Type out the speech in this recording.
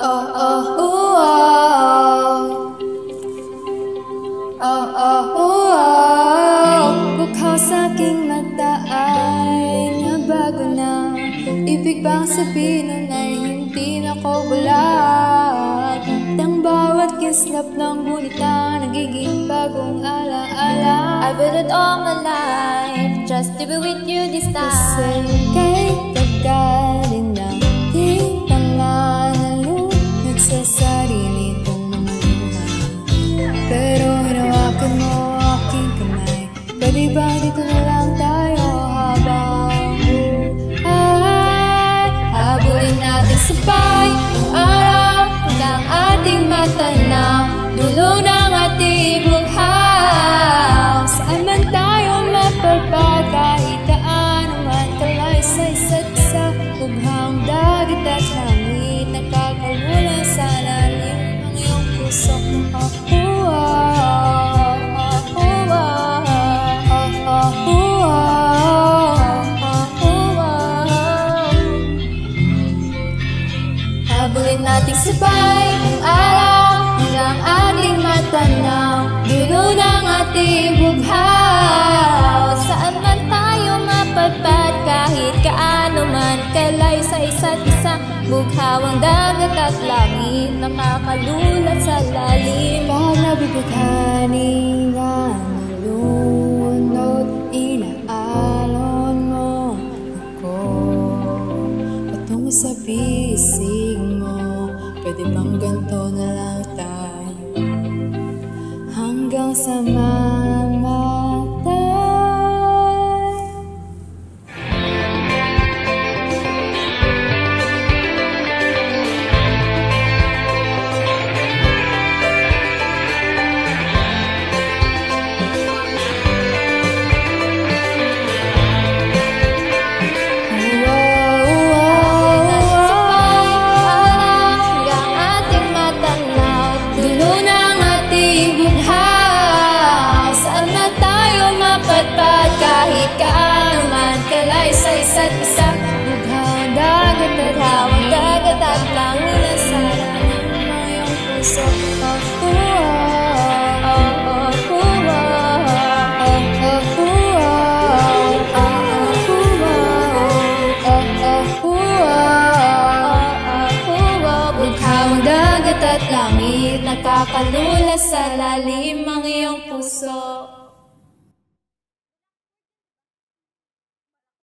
oh, oh, oh. Oh, oh, oh. Bukhaw sa aking mata ay nabago na. Ibig bang sabihin nun ay hindi na ko bulag? Ang bawat kislap ng gunita nagiging bagong alaala. I waited all my life just to be with you this time. Kasi kahit tagalin na di pangalalo sa sarili kong mga buhay, pero hinawakan mo aking kamay. Pwede ba dito na lang tayo habang buhay? Habulin natin sabay ang araw hanggang ating matanaw, dulo ng ating bughaw. Saan man tayo mapagpag, kahit kaano man kalaysay sa isa, bughang dagat at langit, nakakalula sa lalim ng iyong puso. Habulin nating sabay ang araw hanggang ating matanaw, dulo ng ating bughaw. Saan man tayo mapagpad, kahit kaano man kalay sa isa't isa, bughaw ang dagat at langit, nakakalulat sa lalim. Pag nabibighani nga nalunod, inaalon mo ako patungo sa bisig mo. Pwede bang ganito na lang tayo hanggang sa mamatay? Kahit kaano man kalay sa isa't isa, bughawang dagat at langit sa lalim ng iyong puso. Bughawang dagat at langit, nakakalula sa lalim ng iyong puso.